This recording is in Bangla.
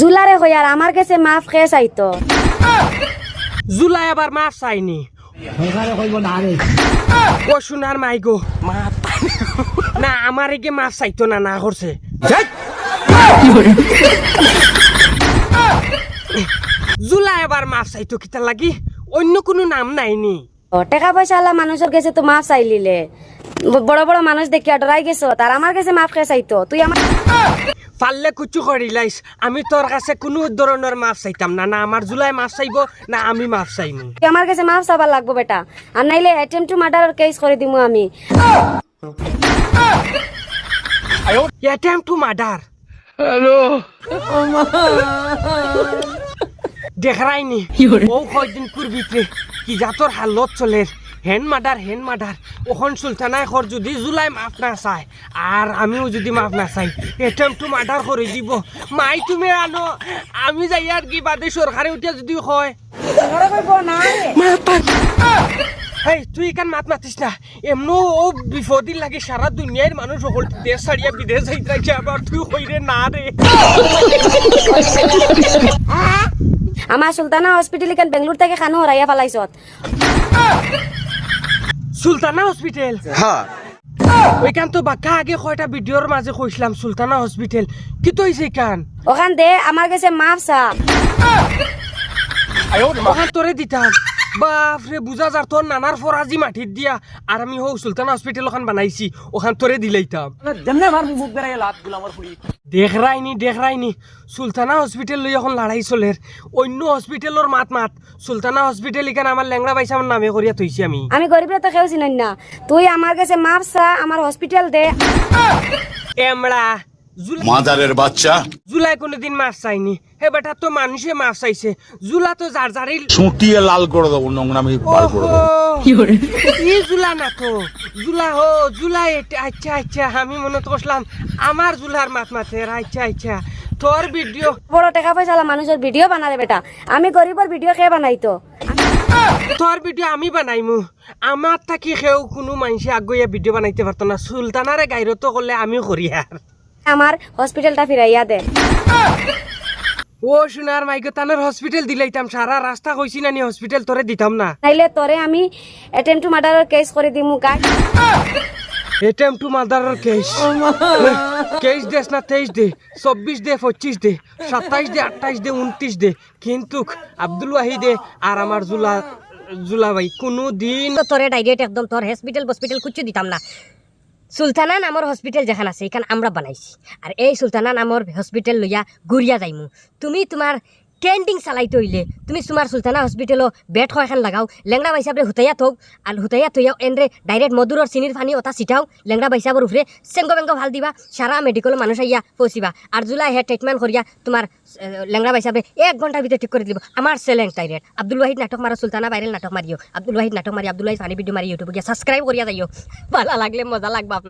জুলারে কই আর আমার কাছে মাফ খেয়ে চাইতো। জুলাই আবার মাফ চাইনি ও সোনার মাই গো মাফ না আমার এগে মাফ চাইতো না না করছে জুলাই আবার মাফ চাইতো কিতা লাগি অন্য কোনো নাম নাইনি। টাকা পয়সা আলা মানুষের কাছে তো মাফ চাইলিলে, বড় বড় মানুষ দেখিয়া ডরাই গেছো, তার আমার কাছে মাফ খেয়ে চাইতো। তুই আমার পারলে কুচু করিলাইস, আমি তোর কাছে কোনো ধরনের মাফ চাইতাম না, না আমার জুলাই মাফ চাইব না আমি মাফ চাইনি। তুই আমার কাছে মাফ চাবার লাগবো বেটা, আর নাইলে অ্যাটেম্প টু মার্ডারের কেস করে দিমু আমি। অ্যাটেম্প টু মার্ডার দেখারাইনি ও কয়দিন পূর্বিতে কি জাতর হালত চলে হেন মার্ডার ওখন সুলতানায় খর যদি জুলাই মাফ না চায় আর আমিও যদি মাফ না চাই অ্যাটেম্প টু মার্ডার করে দিব। মাই তুমি আনো আমি যাই আর কি বাদে সরকারে উঠিয়া যদি হয় হেই তুই এখান মাত মাতিস না, এমন ও বিপদিন লাগে সারা দুনিয়ার মানুষ সকল দেশ ছাড়িয়া বিদেশ যাইতে রাখছে, আবার তুই কইরে না রে। আমার সুলতানা হসপিটাল এখান বেঙ্গলোর থেকে খানো হরাইয়া পালাইছত। সুলতানা হসপিটাল ওইখান তো বাক্কা আগে কয়টা ভিডিওর মাঝে কইছিলাম সুলতানা হসপিটাল কি তো হইছে কান ওখান দে আমার কাছে মাফ চা। ওখান তোরে দিতাম বাপরে বুঝা যার তোর নানার ফরাজি মাটির দিয়া আর আমি হো সুলতানা হসপিটাল ওখান বানাইছি ওখান তোরে দিলাইতাম। দেখ রাইনি সুলতানা হসপিটাল লই এখন লড়াই চলের অন্য হসপিটালের মাত সুলতানা হসপিটাল এখানে আমার ল্যাংড়া বাইসা আমার নামে করিয়া থইছি আমি গরিবরা তো কেউ চিনেন না, তুই আমার কাছে মাফ চা, আমার হসপিটাল দে। এমড়া মাদারের বাচ্চা জুলাই কোনোদিন মাছ চাইনি, হে বেটা তো মানুষে মাছ চাইছে, জুলা তো যার যারই ছুটিয়ে লাল করে দেবো নোংরামি বার করে দেবো। জুলা না তো জুলা আচ্ছা আমি মনে করলাম আমার জুলার মাথে আচ্ছা তোর ভিডিও বড় টাকা পয়সা আলা মানুষের ভিডিও বানারে বেটা, আমি গরিবের ভিডিও কে বানাইতো? তোর ভিডিও আমি বানাইমু, আমার থাকি কেউ কোনো মানুষে আগুয়া ভিডিও বানাইতে পারতো না, সুলতানারে গাইরত করলে আমিও করি আর আমার হসপিটালটা ফিরাইয়া দে। ও সোনার মাইকে তানের হসপিটাল দিলাইতাম, সারা রাস্তা কইছি না নি হসপিটাল তোরে দিতাম না, নাইলে তোরে আমি অ্যাটেম্প টু মার্ডারের কেস করে দিমু। গাই অ্যাটেম্প টু মার্ডারের কেস দেশ না 23 দে 24 দে 25 দে 27 দে 28 দে 29 দে, কিন্তু আব্দুল ওয়াহিদে আর আমার জুলা ভাই কোনো দিন তোরে ডাইরেক্ট একদম তোর হসপিটাল কুচ্ছু দিতাম না। সুলতানা নামর হসপিটাল যেখান আছে এখান আমরা বানাইছি, আর এই সুলতানা নামর হসপিটাল লইয়া ঘুরিয়া যাইমু। তুমি তোমার ট্রেন্ডিং চালাইতে হইলে তুমি তোমার সুলতানা হসপিটালও বেড খান লাগাও, ল্যাংড়া বাইসাবরে হুতাইয়া থোক, আর হুতাইয়া থইয়াও এনরে ডাইরেক্ট মধুরর চিনির পানি ওটা ছিটাও, ল্যাংড়া বাইসাবর উপরে সেঙ্গ বেঙ্গ ভাল দিবা, সারা মেডিকেল মানুষ আইয়া পৌঁছিবা, আর জুলাই হে ট্রিটমেন্ট করিয়া তোমার ল্যাংড়া বাইসাবরে 1 ঘন্টার ভিতরে ঠিক করে দিব। আমার চ্যালেঞ্জ ডাইরেক্ট আব্দুল ওয়াহিদ নাটক মারো, সুলতানা ভাইরাল নাটক মারিও, আব্দুল ওয়াহিদ নাটক মারি, আব্দুল ওয়াহিদ ফানি ভিডিও মারি ইউটিউবে গিয়া সাবস্ক্রাইব করিয়া যাইও, ভালো লাগলে মজা লাগবে আপনার।